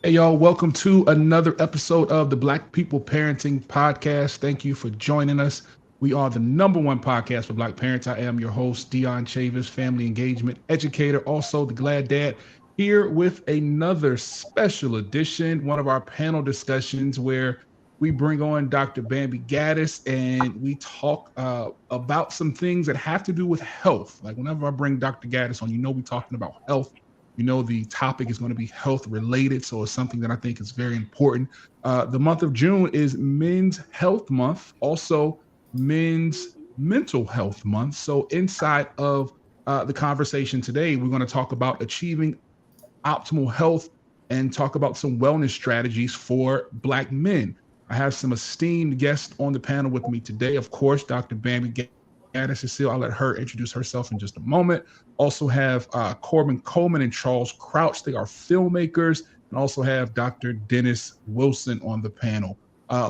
Hey, y'all, welcome to another episode of the Black People Parenting Podcast. Thank you for joining us. We are the number one podcast for Black parents. I am your host, Dion Chavis, family engagement educator, also the Glad Dad, here with another special edition, one of our panel discussions where we bring on Dr. Bambi Gaddis and we talk about some things that have to do with health. Like whenever I bring Dr. Gaddis on, we're talking about health. The topic is going to be health related, so it's something that I think is very important. The month of June is Men's Health Month, also Men's Mental Health Month. So inside of the conversation today, we're going to talk about achieving optimal health and talk about some wellness strategies for Black men. I have some esteemed guests on the panel with me today. Of course, Dr. Bambi Gaddis is still. I'll let her introduce herself in just a moment. Also have Corbin Coleman and Charles Crouch. They are filmmakers. And also have Dr. Dennis Wilson on the panel.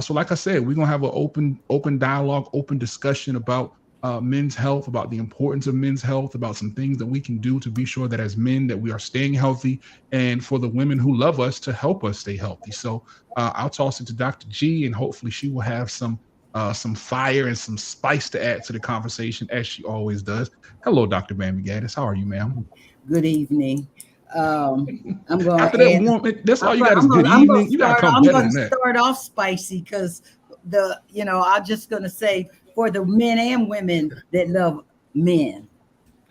So like I said, we're going to have an open dialogue, open discussion about men's health, about the importance of men's health, about some things that we can do to be sure that as men that we are staying healthy, and for the women who love us to help us stay healthy. So I'll toss it to Dr. G, and hopefully she will have some fire and some spice to add to the conversation, as she always does. Hello, Dr. Bambi Gaddis. How are you, ma'am? Good evening. I'm going After to that add. warm, that's all you got is I'm good going. I'm going evening. to You got to start. come I'm better going than to that. start off spicy because I'm just going to say for the men and women that love men,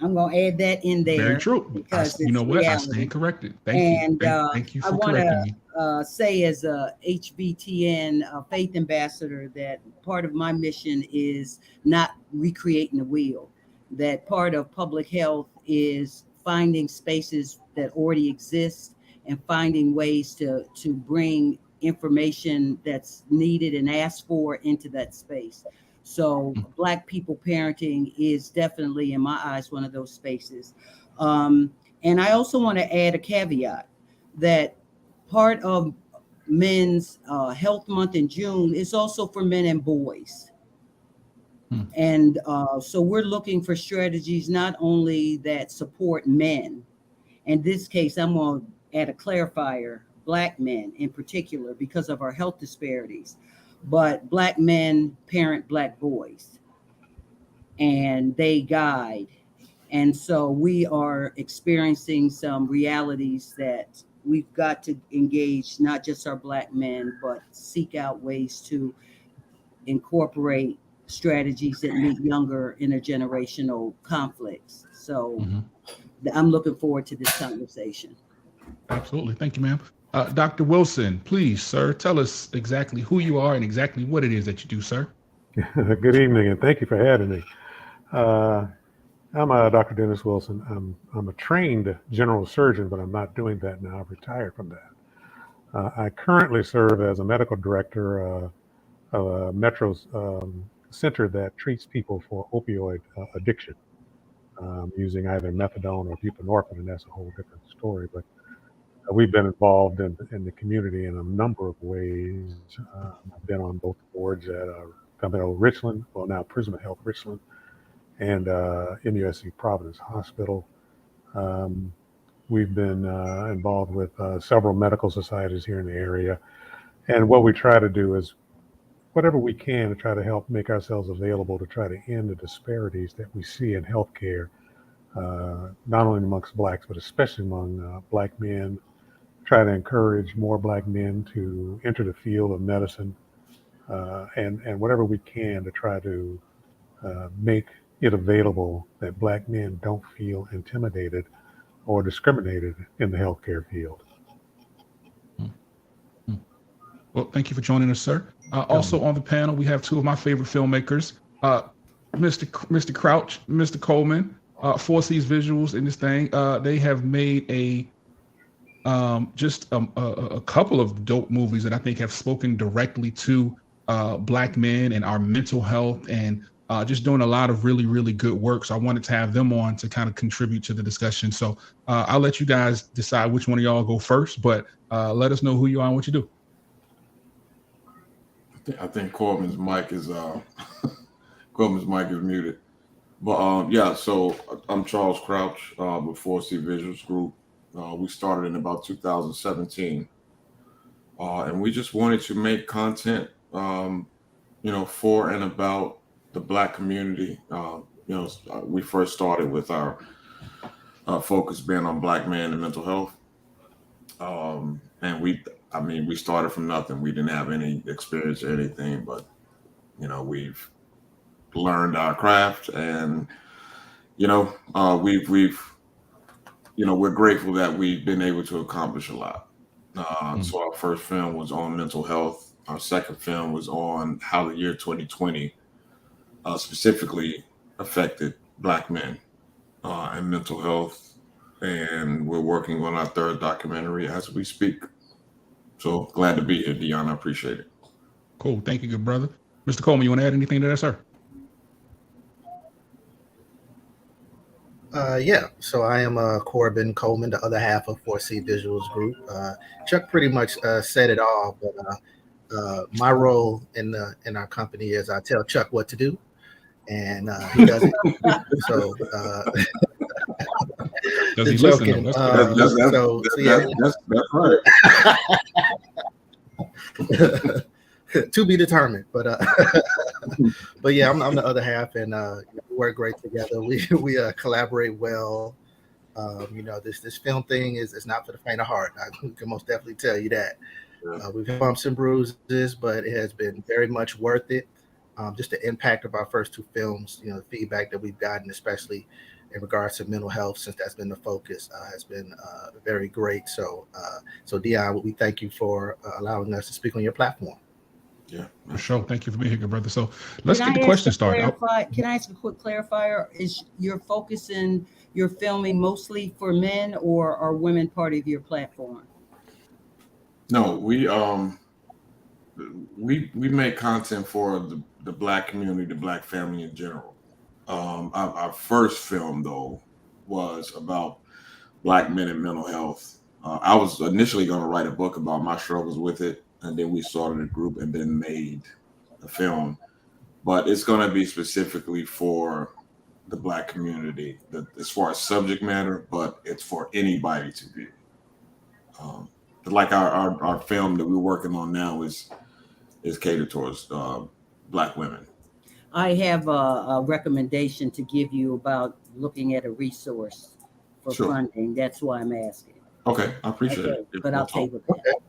I'm going to add that in Very there true. because You know it's what? I reality. stand corrected. Thank you. And Thank you I for want correcting me. to say, as a HBTN faith ambassador, that part of my mission is not recreating the wheel. That part of public health is finding spaces that already exist and finding ways to bring information that's needed and asked for into that space. So, Black people parenting is definitely, in my eyes, one of those spaces. Um, and I also want to add a caveat that part of men's health month in June is also for men and boys. Hmm. And so we're looking for strategies not only that support men. In this case, I'm going to add a clarifier, Black men in particular, because of our health disparities. But Black men parent Black boys and they guide. And so we are experiencing some realities that we've got to engage not just our Black men, but seek out ways to incorporate strategies that meet younger intergenerational conflicts. So Mm-hmm. I'm looking forward to this conversation. Absolutely. Thank you, ma'am. Dr. Wilson, please, sir, tell us exactly who you are and exactly what it is that you do, sir. Good evening, and thank you for having me. Uh, I'm Dr. Dennis Wilson. I'm a trained general surgeon, but I'm not doing that now. I've retired from that. I currently serve as a medical director of a Metro center that treats people for opioid addiction using either methadone or buprenorphine, and that's a whole different story. But we've been involved in the community in a number of ways. I've been on both boards at Government Richland, well now Prisma Health Richland, and MUSC Providence Hospital. Um, we've been involved with several medical societies here in the area. And what we try to do is whatever we can to try to help make ourselves available to try to end the disparities that we see in healthcare, not only amongst blacks, but especially among black men. Try to encourage more black men to enter the field of medicine, and whatever we can to try to make it available that black men don't feel intimidated or discriminated in the healthcare field. Mm-hmm. Well, thank you for joining us, sir. Also Um, on the panel, we have two of my favorite filmmakers, Mr. Crouch, Mr. Coleman, 4C's Visuals in this thing. They have made just a couple of dope movies that I think have spoken directly to Black men and our mental health and just doing a lot of really, really good work. So I wanted to have them on to kind of contribute to the discussion. So I'll let you guys decide which one of y'all go first, but let us know who you are and what you do. I think Corbin's mic is Corbin's mic is muted. But yeah, so I'm Charles Crouch with 4C Visuals Group. We started in about 2017. and we just wanted to make content, for and about the Black community. We first started with our focus being on Black men and mental health, and we started from nothing. We didn't have any experience or anything, but we've learned our craft, and we're grateful that we've been able to accomplish a lot. So our first film was on mental health. Our second film was on how the year 2020 specifically affected Black men and mental health. And we're working on our third documentary as we speak. So glad to be here, Dion. I appreciate it. Cool. Thank you, good brother. Mr. Coleman, you want to add anything to that, sir? Yeah, so I am Corbin Coleman, the other half of 4C Visuals Group. Chuck pretty much said it all, but my role in our company is I tell Chuck what to do, and he does it. So does he listen? That's right. To be determined, but yeah, I'm the other half, and we work great together. We collaborate well. This film thing is not for the faint of heart. I can most definitely tell you that. We've had bumps and bruises, but it has been very much worth it. Just the impact of our first two films, the feedback that we've gotten, especially in regards to mental health, since that's been the focus, has been very great. So Dion, we thank you for allowing us to speak on your platform. Yeah, for sure. Thank you for being here, good brother. So let's get the question started. Can I ask a quick clarifier? Is you're filming mostly for men, or are women part of your platform? No, we make content for the Black community, the Black family in general. Our first film, though, was about Black men and mental health. I was initially going to write a book about my struggles with it, and then we started a group and then made a film. But it's going to be specifically for the Black community, as far as subject matter, but it's for anybody to view. Like our film that we're working on now is catered towards Black women. I have a recommendation to give you about looking at a resource for funding. That's why I'm asking. Okay, I appreciate it. But I'll table that.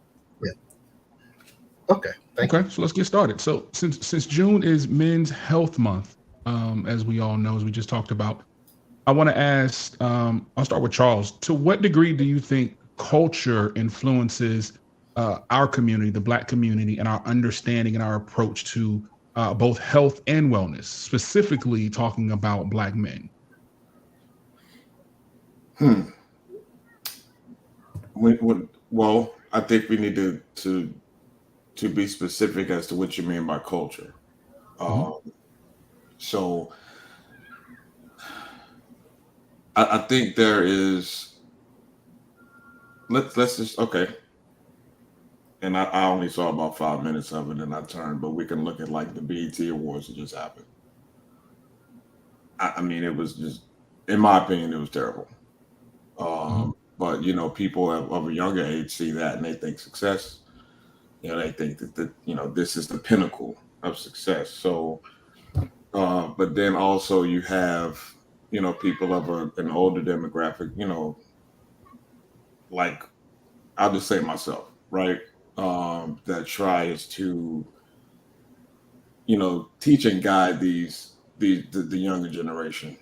Okay. Okay, so let's get started. So since June is Men's Health Month, as we all know, as we just talked about, I want to ask, I'll start with Charles. To what degree do you think culture influences our community, the Black community, and our understanding and our approach to both health and wellness, specifically talking about Black men? Well, I think we need to be specific as to what you mean by culture. So I think there is. Let's just And I only saw about 5 minutes of it, and I turned. But we can look at like the BET Awards that just happened. I mean, it was just, in my opinion, it was terrible. But people of a younger age see that and they think success. They think that this is the pinnacle of success. So, but then also you have people of an older demographic. Like I'll just say myself, right? That tries to teach and guide the younger generation.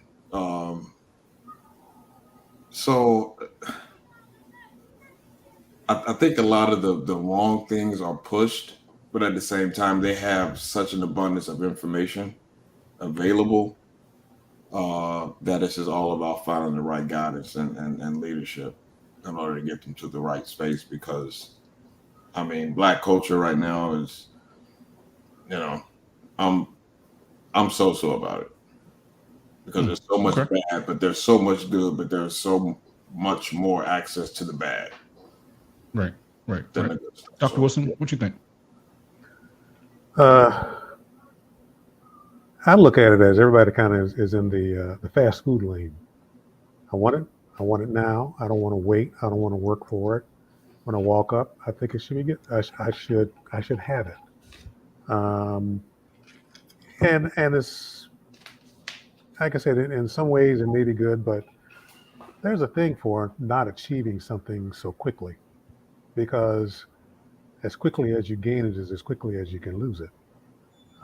So I think a lot of the wrong things are pushed, but at the same time, they have such an abundance of information available that it's just all about finding the right guidance and leadership in order to get them to the right space. Because, I mean, Black culture right now is, I'm so about it. Because there's so much bad, but there's so much good, but there's so much more access to the bad. Right. Dr. Wilson, what you think? I look at it as everybody kind of is in the fast food lane. I want it now. I don't want to wait. I don't want to work for it. when I walk up, I think it should be good. I should have it. Um, and it's like I said, in some ways it may be good, but there's a thing for not achieving something so quickly, because as quickly as you gain it is as quickly as you can lose it.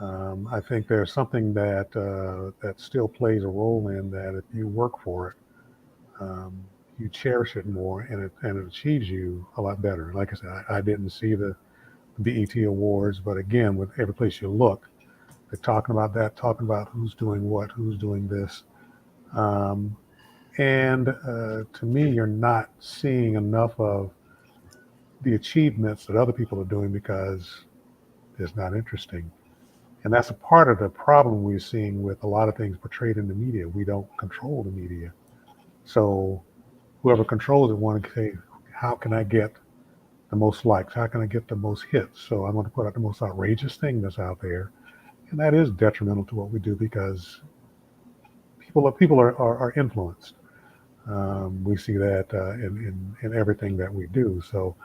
I think there's something that still plays a role in that. If you work for it, you cherish it more, and it achieves you a lot better. Like I said, I didn't see the BET Awards, but again, with every place you look, they're talking about that, talking about who's doing what, who's doing this. Um, and to me, you're not seeing enough of the achievements that other people are doing because it's not interesting. And that's a part of the problem we're seeing with a lot of things portrayed in the media. We don't control the media. So whoever controls it want to say, how can I get the most likes? How can I get the most hits? So I'm going to put out the most outrageous thing that's out there. And that is detrimental to what we do, because people are influenced. We see that in everything that we do. So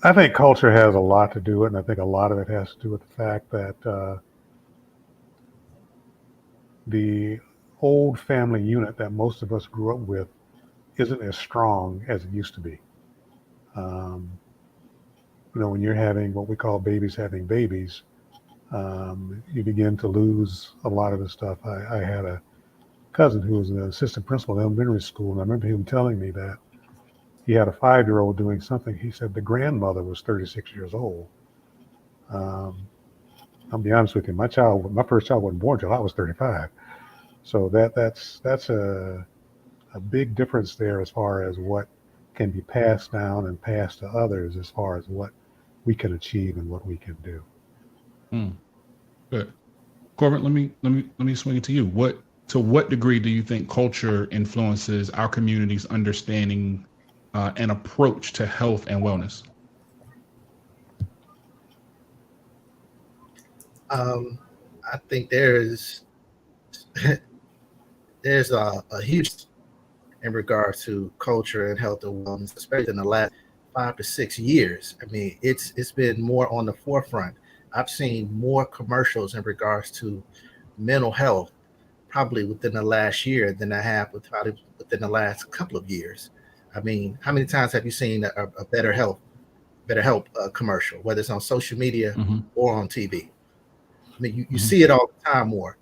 I think culture has a lot to do with it, and I think a lot of it has to do with the fact that the old family unit that most of us grew up with isn't as strong as it used to be. Um, when you're having what we call babies having babies, you begin to lose a lot of the stuff. I had a cousin who was an assistant principal in elementary school, and I remember him telling me that he had a 5-year-old doing something. He said the grandmother was 36 years old. Um, I'll be honest with you, my first child wasn't born until I was 35. So that's a big difference there as far as what can be passed down and passed to others, as far as what we can achieve and what we can do. Good. Corbin, let me swing it to you. To what degree do you think culture influences our community's understanding and approach to health and wellness? I think there's a huge in regards to culture and health and wellness, especially in the last 5 to 6 years. I mean, it's been more on the forefront. I've seen more commercials in regards to mental health probably within the last year than I have within the last couple of years. I mean, how many times have you seen a better help commercial, whether it's on social media Mm-hmm. or on TV? I mean, you Mm-hmm. see it all the time more.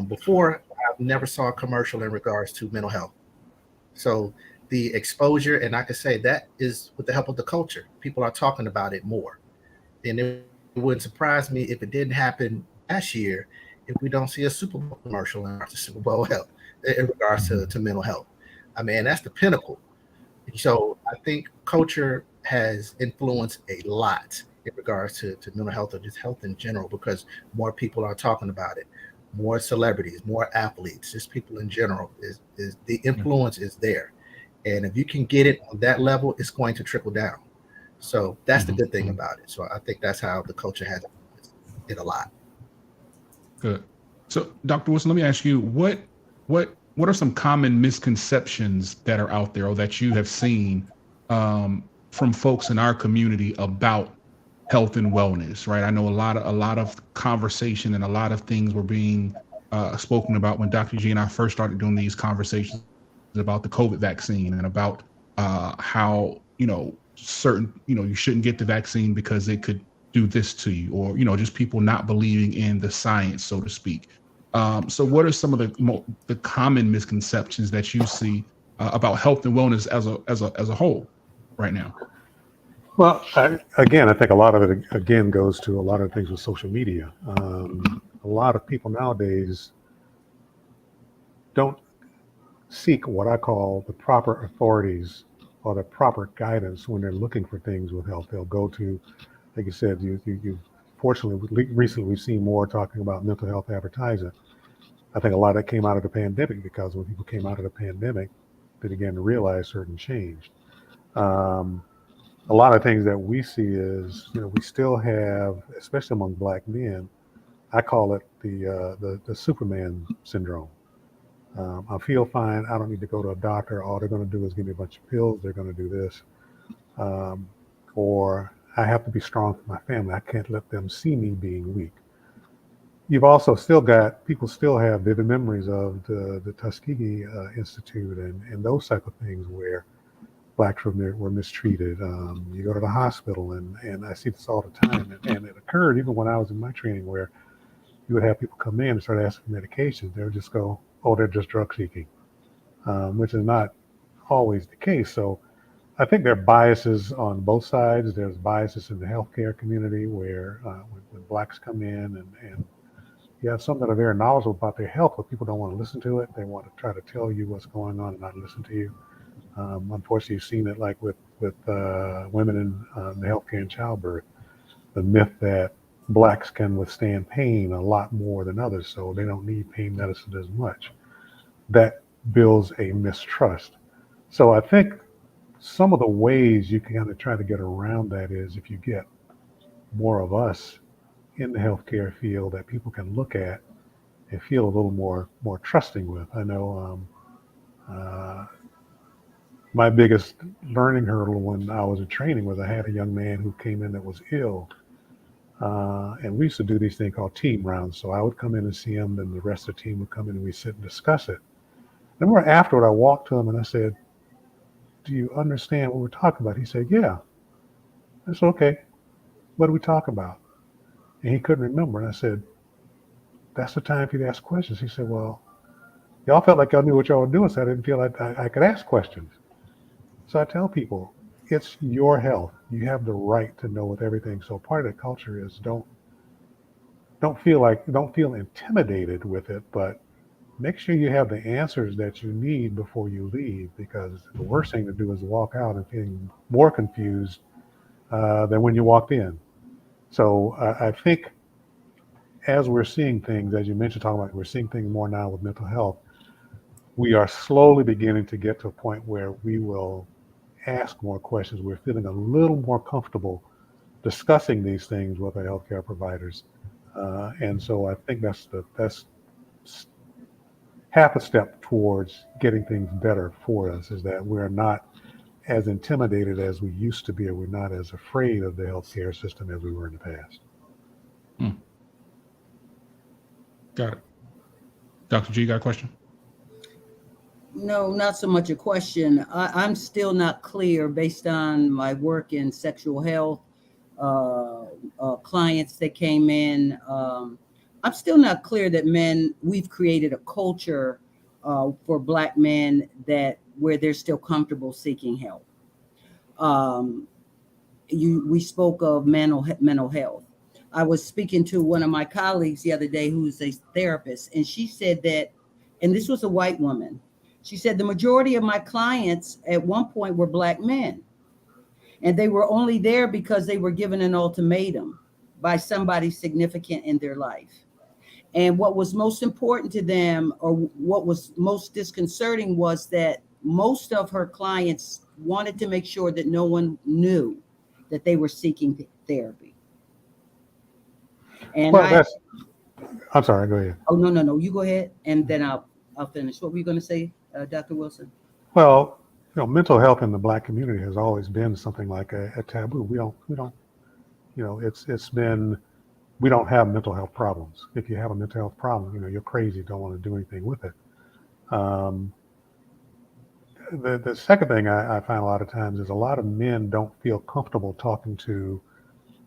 Before, I've never saw a commercial in regards to mental health. So the exposure, and I could say that is with the help of the culture. People are talking about it more. And it wouldn't surprise me if it didn't happen last year if we don't see a Super Bowl commercial in regards to Super Bowl health, in regards to mental health. I mean, that's the pinnacle. So I think culture has influenced a lot in regards to mental health or just health in general, because more people are talking about it, more celebrities, more athletes, just people in general. Is the influence is there, and if you can get it on that level, it's going to trickle down. So that's the good thing about it. So I think that's how the culture has influenced it a lot. Good. So, Dr. Wilson, let me ask you, what are some common misconceptions that are out there or that you have seen from folks in our community about health and wellness? Right. I know a lot of conversation and a lot of things were being spoken about when Dr. G and I first started doing these conversations about the COVID vaccine and about how certain you shouldn't get the vaccine because it could do this to you, or just people not believing in the science, so to speak. So what are some of the common misconceptions that you see about health and wellness as a whole right now? Well, I think a lot of it again goes to a lot of things with social media. A lot of people nowadays don't seek what I call the proper authorities or the proper guidance when they're looking for things with health. They'll go to, like you said, you fortunately recently we've seen more talking about mental health advertising. I think a lot of that came out of the pandemic, because when people came out of the pandemic, they began to realize certain change. Um, a lot of things that we see is, we still have, especially among Black men, I call it the Superman syndrome. I feel fine. I don't need to go to a doctor. All they're going to do is give me a bunch of pills. They're going to do this. or I have to be strong for my family. I can't let them see me being weak. You've also still got people still have vivid memories of the Tuskegee Institute and those type of things where blacks were mistreated. You go to the hospital, and I see this all the time, and it occurred even when I was in my training where you would have people come in and start asking for medications. They would just go, "Oh, they're just drug seeking," which is not always the case. So I think there are biases on both sides. There's biases in the healthcare community where when blacks come in and you have some that are very knowledgeable about their health, but people don't want to listen to it. They want to try to tell you what's going on and not listen to you. Unfortunately, you've seen it like with women in the healthcare and childbirth. The myth that blacks can withstand pain a lot more than others, so they don't need pain medicine as much. That builds a mistrust. So I think some of the ways you can kind of try to get around that is if you get more of us in the healthcare field that people can look at and feel a little more trusting with. I know my biggest learning hurdle when I was in training was I had a young man who came in that was ill. And we used to do these things called team rounds. So I would come in and see him, then the rest of the team would come in and we sit and discuss it. And then afterward, I walked to him and I said, "Do you understand what we're talking about?" He said, "Yeah." I said, "Okay, what do we talk about?" And he couldn't remember. And I said, "That's the time for you to ask questions." He said, "Well, y'all felt like y'all knew what y'all were doing, so I didn't feel like I could ask questions." So I tell people, it's your health. You have the right to know with everything. So part of the culture is don't feel intimidated with it, but make sure you have the answers that you need before you leave, because the worst thing to do is walk out and feeling more confused than when you walked in. So I think as we're seeing things, as you mentioned, talking about, we're seeing things more now with mental health. We are slowly beginning to get to a point where we will ask more questions. We're feeling a little more comfortable discussing these things with our healthcare providers, and so I think that's half a step towards getting things better for us. Is that we're not as intimidated as we used to be, or we're not as afraid of the healthcare system as we were in the past. Hmm. Got it. Dr. G, you got a question? No, not so much a question. I'm still not clear based on my work in sexual health, clients that came in. I'm still not clear that we've created a culture for Black men that where they're still comfortable seeking help. Um, we spoke of mental health. I was speaking to one of my colleagues the other day who's a therapist, and she said that, and this was a white woman. She said the majority of my clients at one point were Black men, and they were only there because they were given an ultimatum by somebody significant in their life. And what was most important to them, or what was most disconcerting, was that most of her clients wanted to make sure that no one knew that they were seeking therapy. And Well, I'm sorry, go ahead. oh, no, you go ahead, and then I'll finish. What were you going to say, Dr. Wilson? Well, mental health in the Black community has always been something like a taboo. We don't, it's been, we don't have mental health problems. If you have a mental health problem, you're crazy, don't want to do anything with it. Um, the second thing I find a lot of times is a lot of men don't feel comfortable talking to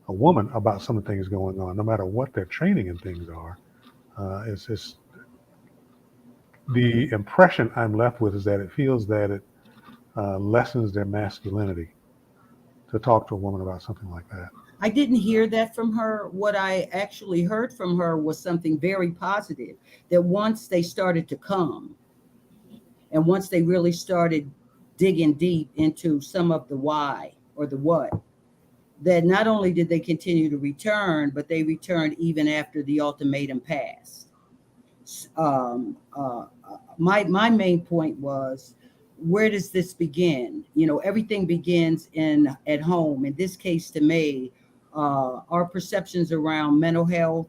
a woman about some of the things going on, no matter what their training and things are. It's just the impression I'm left with is that it feels that it lessens their masculinity to talk to a woman about something like that. I didn't hear that from her. What I actually heard from her was something very positive, that once they started to come, and once they really started digging deep into some of the why or the what, that not only did they continue to return, but they returned even after the ultimatum passed. My main point was, where does this begin? Everything begins at home. In this case, to me, our perceptions around mental health,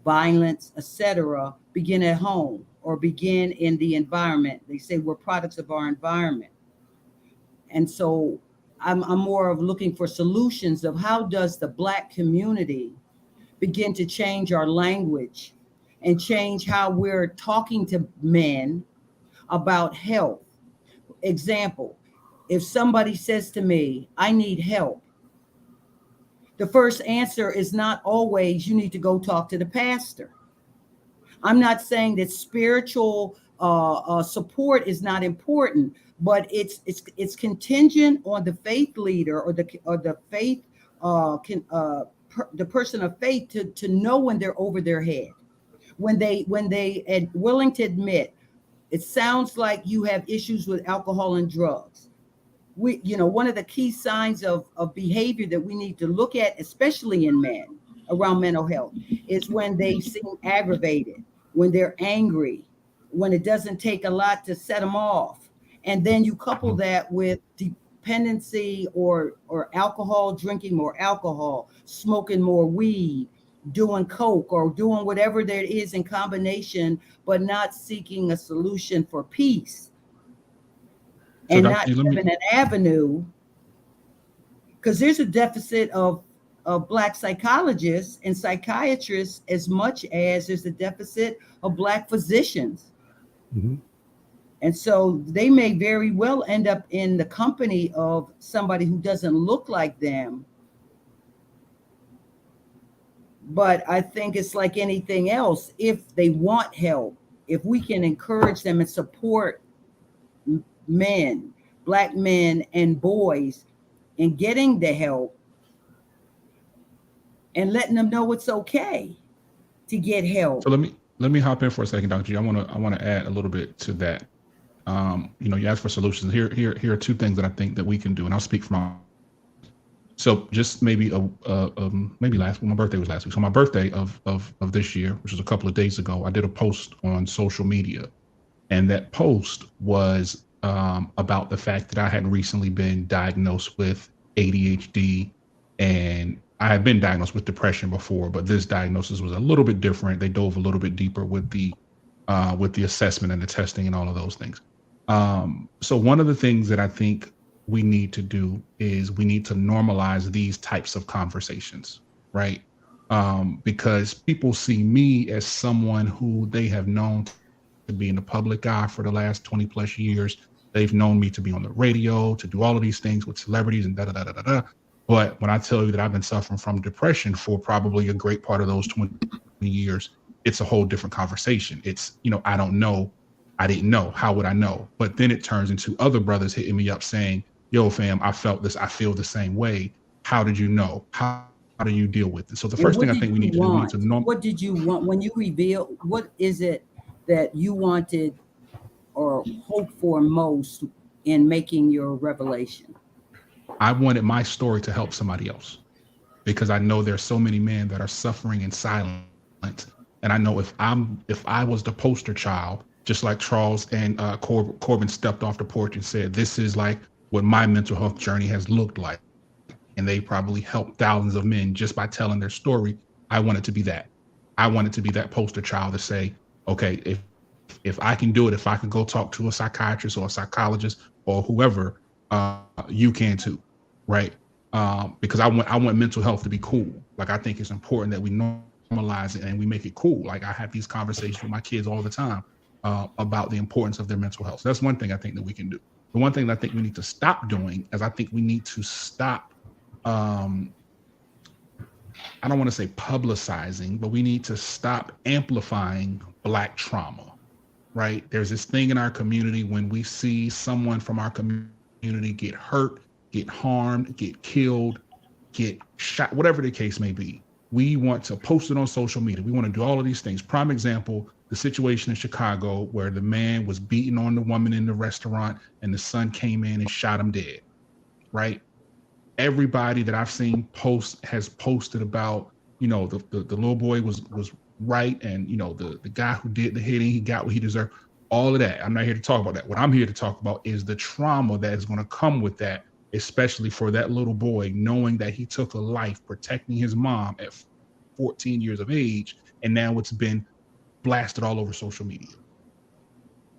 violence, etc., begin at home or begin in the environment. They say we're products of our environment. And so I'm more of looking for solutions of how does the Black community begin to change our language and change how we're talking to men about health. Example, if somebody says to me, I need help, the first answer is not always, you need to go talk to the pastor. I'm not saying that spiritual support is not important, but it's contingent on the faith leader or the faith the person of faith to know when they're over their head, when they are willing to admit it sounds like you have issues with alcohol and drugs. One of the key signs of behavior that we need to look at, especially in men around mental health, is when they seem aggravated, when they're angry, when it doesn't take a lot to set them off. And then you couple that with dependency or alcohol, drinking more alcohol, smoking more weed, doing coke or doing whatever there is in combination, but not seeking a solution for peace. So, And Dr. not G, given an avenue, because there's a deficit of Black psychologists and psychiatrists as much as there's a deficit of Black physicians. Mm-hmm. And so they may very well end up in the company of somebody who doesn't look like them. But I think it's like anything else. If they want help, if we can encourage them and support men, Black men and boys in getting the help and letting them know it's okay to get help. So let me hop in for a second, Dr. G. I want to add a little bit to that. You asked for solutions. Here are two things that I think that we can do, and I'll speak from. So just maybe my birthday was last week. So my birthday of this year, which was a couple of days ago, I did a post on social media, and that post was about the fact that I had recently been diagnosed with ADHD, and I had been diagnosed with depression before, but this diagnosis was a little bit different. They dove a little bit deeper with the assessment and the testing and all of those things. So one of the things that I think we need to do is we need to normalize these types of conversations, right? Because people see me as someone who they have known to be in the public eye for the last 20 plus years. They've known me to be on the radio, to do all of these things with celebrities and da da da da da. But when I tell you that I've been suffering from depression for probably a great part of those 20 years, it's a whole different conversation. It's, I don't know. I didn't know. How would I know? But then it turns into other brothers hitting me up saying, yo, fam, I felt this. I feel the same way. How did you know? How do you deal with it? So the first thing I think we need to do, we need to know. What did you want when you reveal? What is it that you wanted or hoped for most in making your revelation? I wanted my story to help somebody else, because I know there's so many men that are suffering in silence. And I know if I was the poster child, just like Charles and Corbin stepped off the porch and said, this is like what my mental health journey has looked like. And they probably helped thousands of men just by telling their story. I wanted to be that. I wanted to be that poster child to say, okay, if I can do it, if I can go talk to a psychiatrist or a psychologist or whoever, you can too, right? Because I want mental health to be cool. Like, I think it's important that we normalize it and we make it cool. Like, I have these conversations with my kids all the time about the importance of their mental health. So that's one thing I think that we can do. The one thing that I think we need to stop doing is I think we need to stop, I don't want to say publicizing, but we need to stop amplifying Black trauma, right? There's this thing in our community when we see someone from our community get hurt, get harmed, get killed, get shot, whatever the case may be. We want to post it on social media. We want to do all of these things. Prime example, the situation in Chicago where the man was beating on the woman in the restaurant and the son came in and shot him dead, right? Everybody that I've seen has posted about, the little boy was right, and the guy who did the hitting, he got what he deserved. All of that. I'm not here to talk about that. What I'm here to talk about is the trauma that is going to come with that, especially for that little boy, knowing that he took a life protecting his mom at 14 years of age, and now it's been blasted all over social media.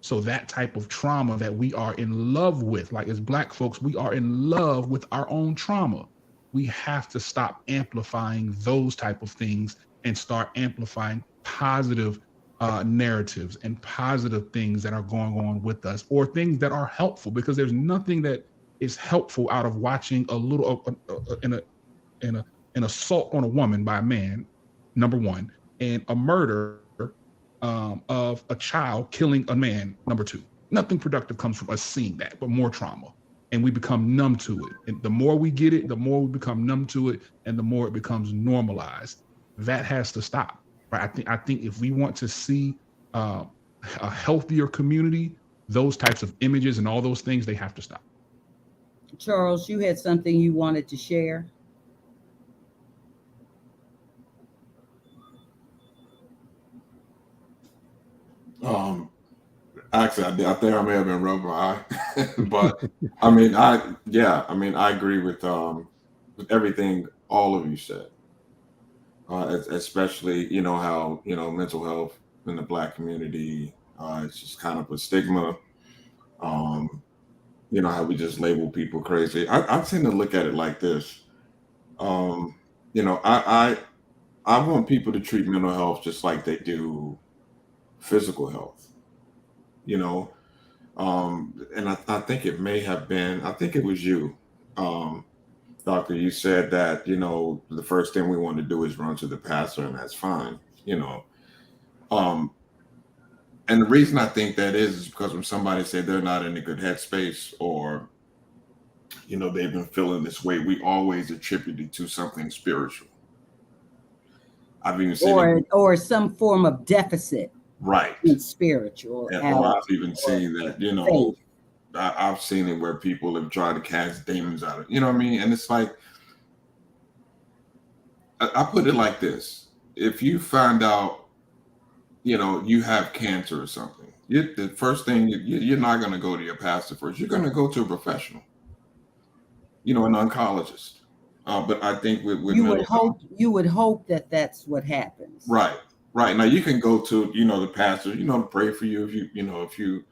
So that type of trauma that we are in love with, like as Black folks, we are in love with our own trauma. We have to stop amplifying those type of things and start amplifying positive narratives and positive things that are going on with us, or things that are helpful, because there's nothing that is helpful out of watching a little in an assault on a woman by a man, number one, and a murder of a child killing a man, number two. Nothing productive comes from us seeing that, but more trauma. And we become numb to it. And the more we get it, the more we become numb to it, and the more it becomes normalized. That has to stop. Right? I think if we want to see a healthier community, those types of images and all those things, they have to stop. Charles, you had something you wanted to share. Actually, I think I may have been rubbing my eye, but I mean, I agree with everything all of you said. Especially, how mental health in the Black community, it's just kind of a stigma. Um, how we just label people crazy. I tend to look at it like this. Um, I want people to treat mental health just like they do physical health. You know, and I think it may have been, I think it was you, um, doctor. You said that the first thing we want to do is run to the pastor, and that's fine. Um, and the reason I think that is because when somebody said they're not in a good headspace, or they've been feeling this way, we always attribute it to something spiritual. I've even seen or some form of deficit right, in spiritual or I've even seen that faith. I've seen it where people have tried to cast demons out of, you know what I mean? And it's like, I put it like this: if you find out, you have cancer or something, the first thing you're not going to go to your pastor first. You're going to go to a professional, an oncologist. But I think with mental health, you would hope that that's what happens. right, right. Now you can go to the pastor, to pray for you if you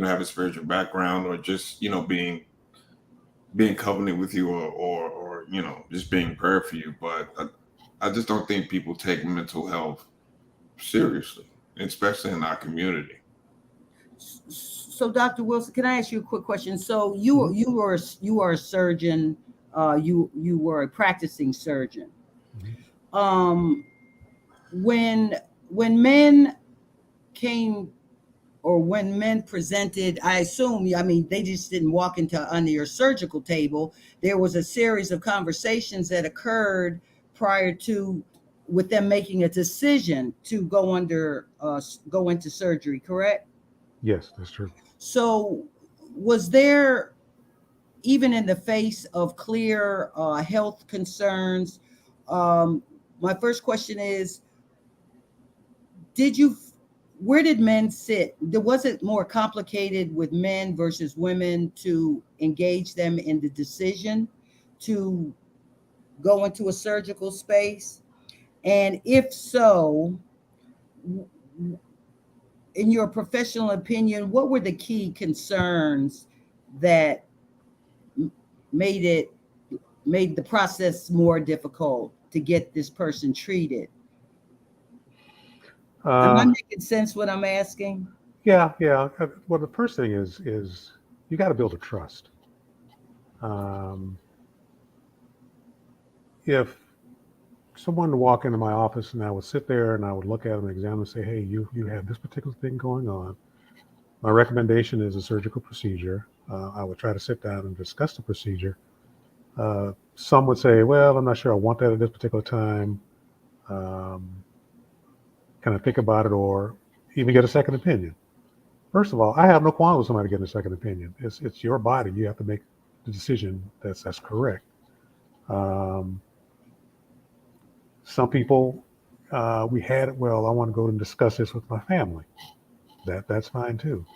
have a spiritual background, or just being covenant with you, or just being prayer for you. But I just don't think people take mental health seriously, especially in our community. So, Dr. Wilson, can I ask you a quick question? So, you are a surgeon. You were a practicing surgeon. When men came, or when men presented, I assume, I mean, they just didn't walk under your surgical table. There was a series of conversations that occurred prior to, with them making a decision to go into surgery, correct? Yes, that's true. So was there, even in the face of clear health concerns, my first question is, where did men sit? Was it more complicated with men versus women to engage them in the decision to go into a surgical space? And if so, in your professional opinion, what were the key concerns that made the process more difficult to get this person treated? Am I making sense what I'm asking? Yeah. Well, the first thing is you got to build a trust. If someone would walk into my office and I would sit there and I would look at them and examine and say, hey, you have this particular thing going on. My recommendation is a surgical procedure. I would try to sit down and discuss the procedure. Some would say, well, I'm not sure I want that at this particular time. Kind of think about it, or even get a second opinion. First of all, I have no qualms with somebody getting a second opinion. It's your body. You have to make the decision that's correct. Some people, I want to go and discuss this with my family. That's fine too.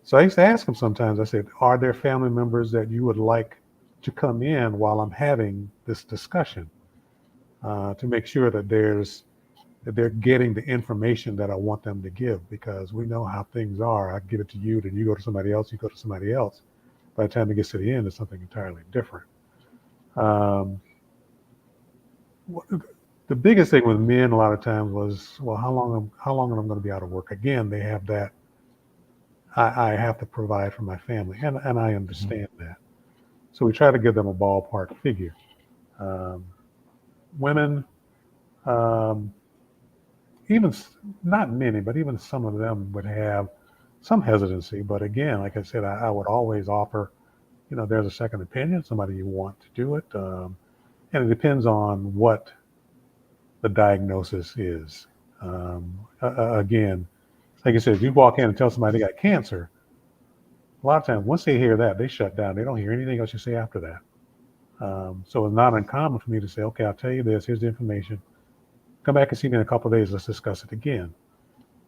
So I used to ask them sometimes, I said, are there family members that you would like to come in while I'm having this discussion, to make sure that there's that they're getting the information that I want them to give, because we know how things are. I give it to you, then you go to somebody else, you go to somebody else. By the time it gets to the end, it's something entirely different. The biggest thing with men a lot of times was, well, how long am I going to be out of work? Again, they have that, I have to provide for my family, and I understand that. So we try to give them a ballpark figure. Women, even not many, but even some of them would have some hesitancy. But again, like I said, I would always offer, there's a second opinion, somebody you want to do it. And it depends on what the diagnosis is. Again, like I said, if you walk in and tell somebody they got cancer, a lot of times once they hear that, they shut down. They don't hear anything else you say after that. So it's not uncommon for me to say, okay, I'll tell you this, here's the information. Come back and see me in a couple of days, let's discuss it again.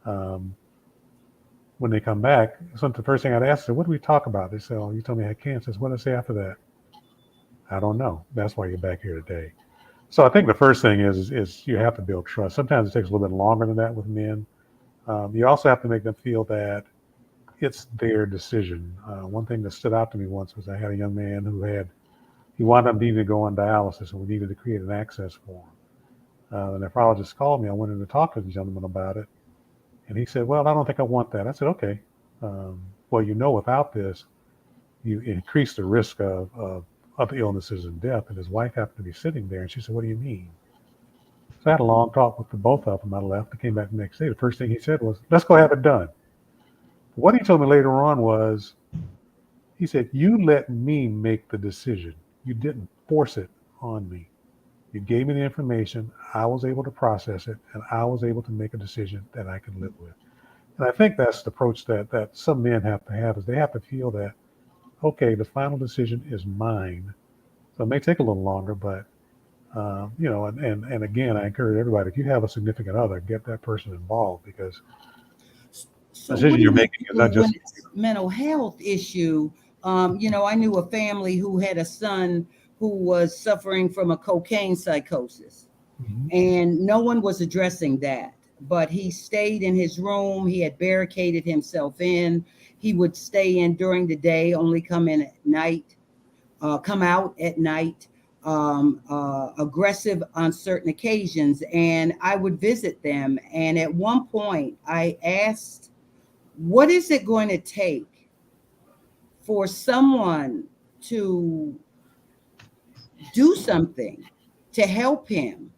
When they come back, the first thing I'd ask them, what do we talk about? They say, oh, you told me I had cancer. What did I say after that? I don't know. That's why you're back here today. So I think the first thing is you have to build trust. Sometimes it takes a little bit longer than that with men. You also have to make them feel that it's their decision. One thing that stood out to me once was I had a young man he wound up needing to go on dialysis, and we needed to create an access form. The nephrologist called me. I went in to talk to the gentleman about it. And he said, well, I don't think I want that. I said, okay. Well, without this, you increase the risk of other illnesses and death. And his wife happened to be sitting there. And she said, what do you mean? So I had a long talk with the both of them. I left. I came back the next day. The first thing he said was, let's go have it done. What he told me later on was, he said, you let me make the decision. You didn't force it on me. You gave me the information. I was able to process it, and I was able to make a decision that I could live with. And I think that's the approach that some men have to have, is they have to feel that, okay, the final decision is mine. So it may take a little longer, but and again, I encourage everybody, if you have a significant other, get that person involved, because So the decision you're making is not just when it's mental health issue. I knew a family who had a son who was suffering from a cocaine psychosis, and no one was addressing that. But he stayed in his room. He had barricaded himself in. He would stay in during the day, only come in at night, come out at night, aggressive on certain occasions. And I would visit them. And at one point, I asked, what is it going to take for someone to do something to help him?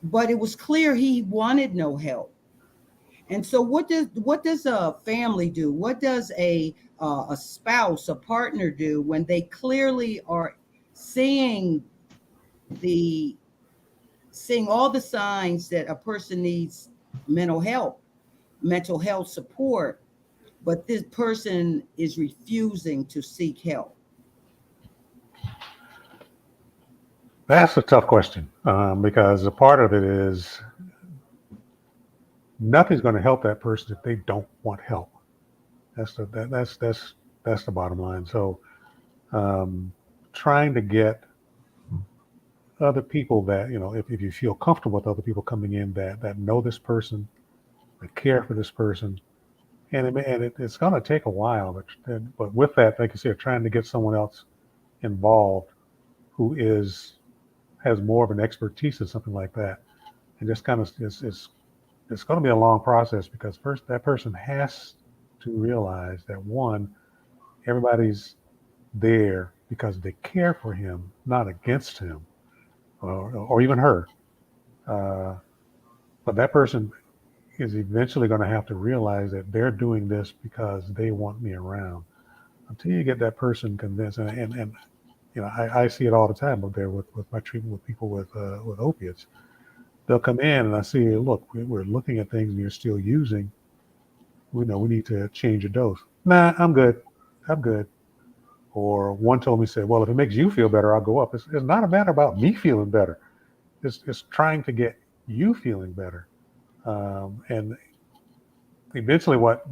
But it was clear he wanted no help. And so what does a family do? What does a spouse, a partner do when they clearly are seeing all the signs that a person needs mental health support, but this person is refusing to seek help? That's a tough question, because a part of it is nothing's going to help that person if they don't want help. That's the bottom line. So trying to get other people that, if you feel comfortable with other people coming in that know this person, that care for this person, it's going to take a while. But with that, like I said, trying to get someone else involved who has more of an expertise in something like that, and just kind of it's going to be a long process, because first that person has to realize that, one, everybody's there because they care for him, not against him or even her. But that person is eventually going to have to realize that they're doing this because they want me around. Until you get that person convinced, and I see it all the time up there with my treatment with people with opiates. They'll come in and I see, look, we're looking at things and you're still using. We need to change your dose. Nah, I'm good. Or one told me, said, well, if it makes you feel better, I'll go up. It's not a matter about me feeling better. It's trying to get you feeling better. And eventually what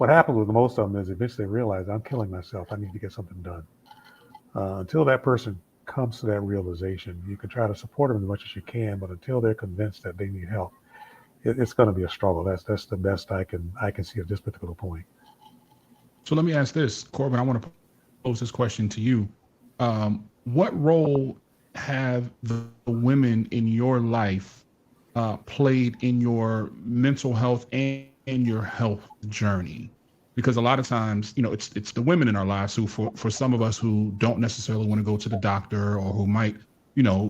happens with most of them is eventually they realize, I'm killing myself. I need to get something done. Until that person comes to that realization, you can try to support them as much as you can, but until they're convinced that they need help, it's going to be a struggle. That's the best I can see at this particular point. So let me ask this, Corbin. I want to pose this question to you. What role have the women in your life played in your mental health and your health journey? Because a lot of times, it's the women in our lives who, for some of us who don't necessarily want to go to the doctor, or who might,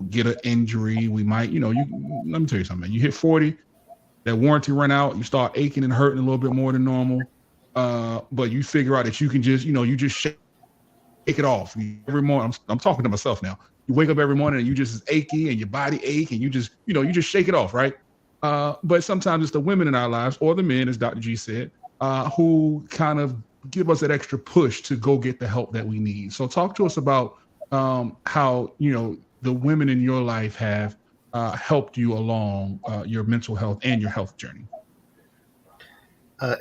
get an injury. We might, let me tell you something. You hit 40, that warranty run out, you start aching and hurting a little bit more than normal. But you figure out that you can just, you just shake it off every morning. I'm talking to myself now. You wake up every morning and you just achy and your body ache, and you just shake it off, right? But sometimes it's the women in our lives, or the men, as Dr. G said, who kind of give us that extra push to go get the help that we need. So talk to us about how, the women in your life have helped you along your mental health and your health journey.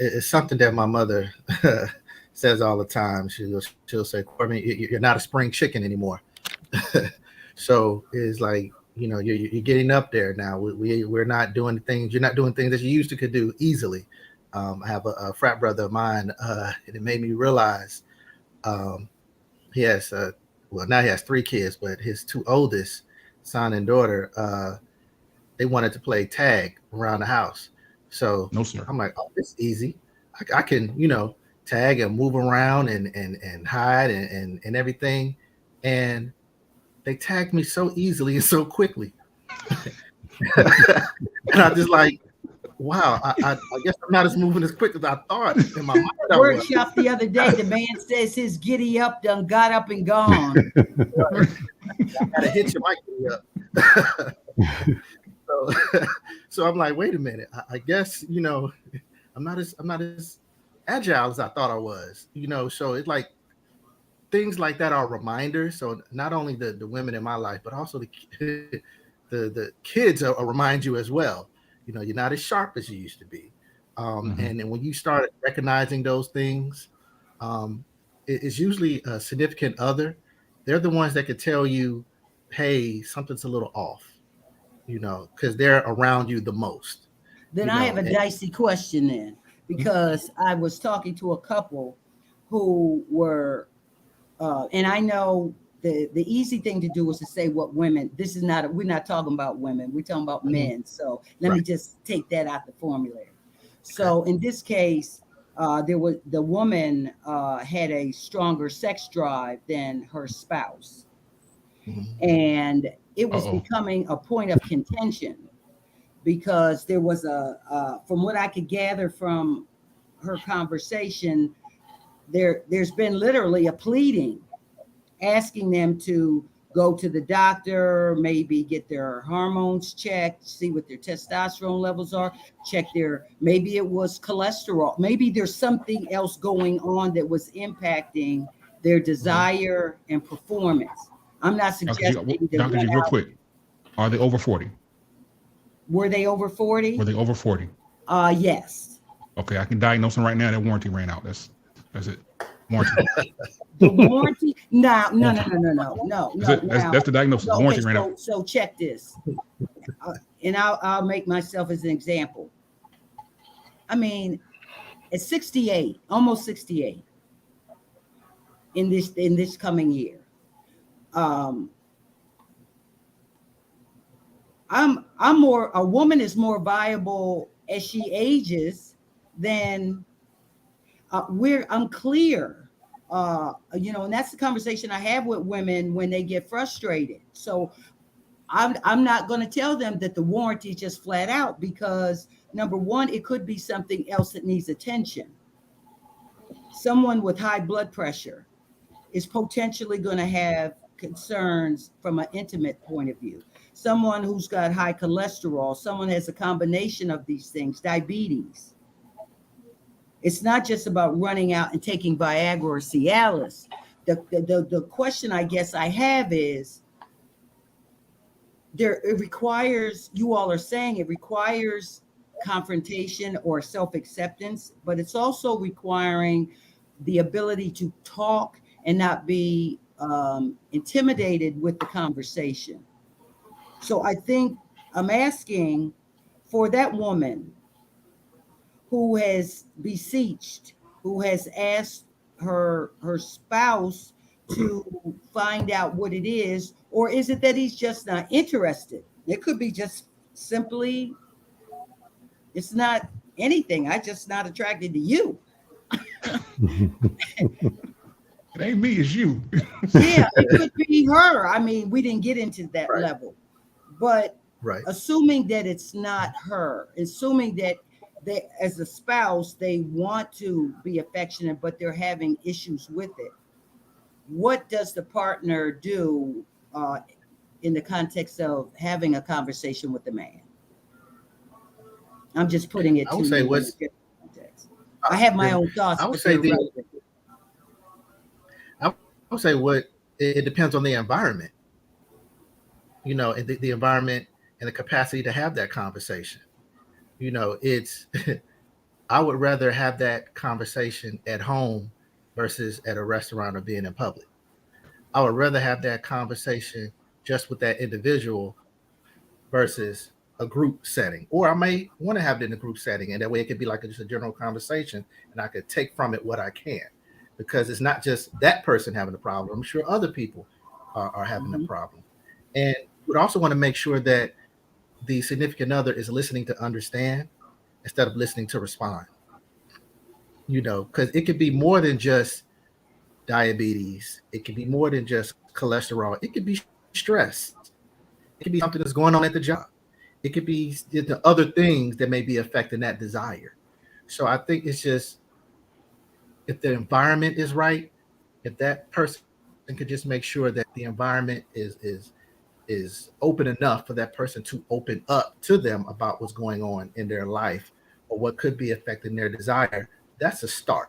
It's something that my mother says all the time. She'll say, Corbin, you're not a spring chicken anymore. So it's like, you're getting up there now. We're not doing things. You're not doing things that you used to could do easily. I have a frat brother of mine, and it made me realize he has, now he has 3 kids, but his 2 oldest, son and daughter, they wanted to play tag around the house. So no, sir. I'm like, oh, it's easy. I can, tag and move around and hide and everything. And they tagged me so easily and so quickly. And I just like, wow, I guess I'm not as moving as quick as I thought in my mind. Workshop the other day, the man says his giddy up done got up and gone. I gotta hit you, Mike, giddy up. So I'm like, wait a minute. I guess, I'm not as agile as I thought I was, so it's like things like that are reminders. So not only the women in my life, but also the kids will remind you as well. You're not as sharp as you used to be. And then when you start recognizing those things, it's usually a significant other. They're the ones that could tell you, hey, something's a little off, because they're around you the most. Then I have a dicey question then, because I was talking to a couple who were, and I know the easy thing to do is to say what women, we're not talking about women, we're talking about men. So let me just take that out the formula. So in this case, the woman had a stronger sex drive than her spouse. And it was becoming a point of contention, because there was from what I could gather from her conversation, there's been literally a pleading, asking them to go to the doctor, maybe get their hormones checked, see what their testosterone levels are, maybe it was cholesterol, maybe there's something else going on that was impacting their desire and performance. I'm not suggesting Dr. G, real quick, are they over 40? Were they over 40? Were they over 40? Yes. Okay, I can diagnose them right now. Their warranty ran out. That's it. Warranty. The warranty? No. That's the diagnosis. The warranty ran out. So check this, and I'll make myself as an example. I mean, at 68, almost 68, in this coming year, a woman is more viable as she ages than I'm clear. And that's the conversation I have with women when they get frustrated. So I'm not going to tell them that the warranty is just flat out, because number one, it could be something else that needs attention. Someone with high blood pressure is potentially going to have concerns from an intimate point of view. Someone who's got high cholesterol, someone has a combination of these things, diabetes. It's not just about running out and taking Viagra or Cialis. The question I guess I have is, it requires, you all are saying it requires confrontation or self-acceptance, but it's also requiring the ability to talk and not be intimidated with the conversation. So I think I'm asking for that woman who has beseeched, who has asked her spouse to find out what it is, or is it that he's just not interested? It could be just simply it's not anything. I just not attracted to you. It ain't me, it's you. Yeah, it could be her. I mean, we didn't get into that Right. level, but Right. assuming that it's not her, assuming that they, as a spouse, they want to be affectionate, but they're having issues with it. What does the partner do in the context of having a conversation with the man? I'm just putting it I to would say you in a what's different context. I have my own thoughts, I would but say they're the relevant. I would say what it depends on the environment, and the environment and the capacity to have that conversation. It's I would rather have that conversation at home versus at a restaurant or being in public. I would rather have that conversation just with that individual versus a group setting. Or I may want to have it in a group setting, and that way it could be like just a general conversation, and I could take from it what I can, because it's not just that person having a problem. I'm sure other people are having a problem, and we also want to make sure that the significant other is listening to understand instead of listening to respond. Because it could be more than just diabetes. It could be more than just cholesterol. It could be stress. It could be something that's going on at the job. It could be the other things that may be affecting that desire. So I think it's just, if the environment is right, if that person could just make sure that the environment is open enough for that person to open up to them about what's going on in their life or what could be affecting their desire, that's a start.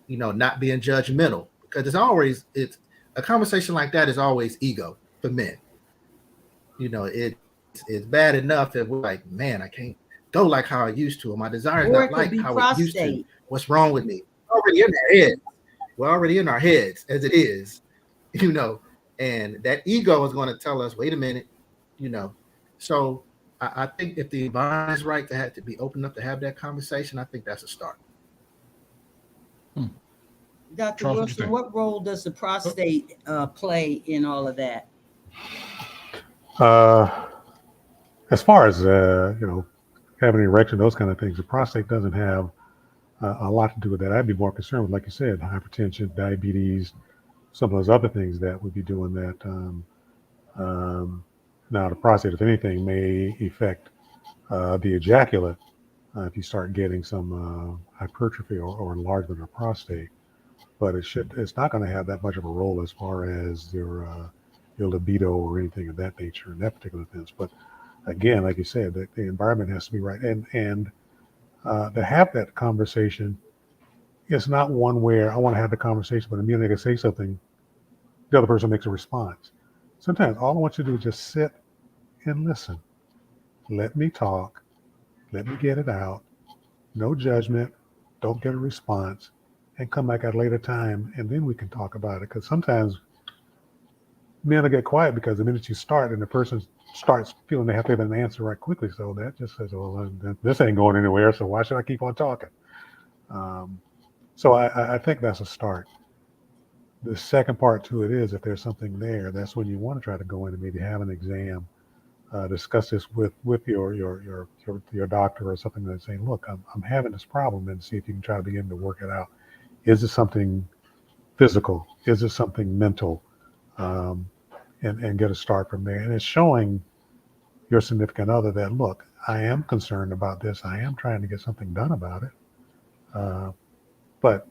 Not being judgmental, because it's a conversation like that is always ego for men. It's bad enough if we're like, man, I can't go like how I used to, and my desire is Or not it could like be how it used to. prostate. What's wrong with me? Already in our heads. We're already in our heads as it is, and that ego is going to tell us, wait a minute, So I think if the environment is right to have to be open up to have that conversation, I think that's a start. Dr. Charles, Wilson, what role does the prostate play in all of that? As far as having an erection, those kind of things, the prostate doesn't have a lot to do with that. I'd be more concerned with, like you said, hypertension, diabetes, some of those other things that would be doing that. Now, the prostate, if anything, may affect the ejaculate if you start getting some hypertrophy or enlargement of the prostate. But it's not going to have that much of a role as far as your libido or anything of that nature in that particular sense. But again, like you said, the environment has to be right, and to have that conversation, it's not one where I want to have the conversation, but immediately I say something, the other person makes a response. Sometimes all I want you to do is just sit and listen. Let me talk. Let me get it out. No judgment. Don't get a response, and come back at a later time, and then we can talk about it. Because sometimes men will get quiet because the minute you start and the person starts feeling they have to have an answer right quickly. So that just says, well, this ain't going anywhere, so why should I keep on talking? So I think that's a start. The second part to it is, if there's something there, that's when you want to try to go in and maybe have an exam, discuss this with your doctor or something, that's saying, look, I'm having this problem, and see if you can try to begin to work it out. Is it something physical? Is it something mental? And get a start from there. And it's showing your significant other that, look, I am concerned about this. I am trying to get something done about it. But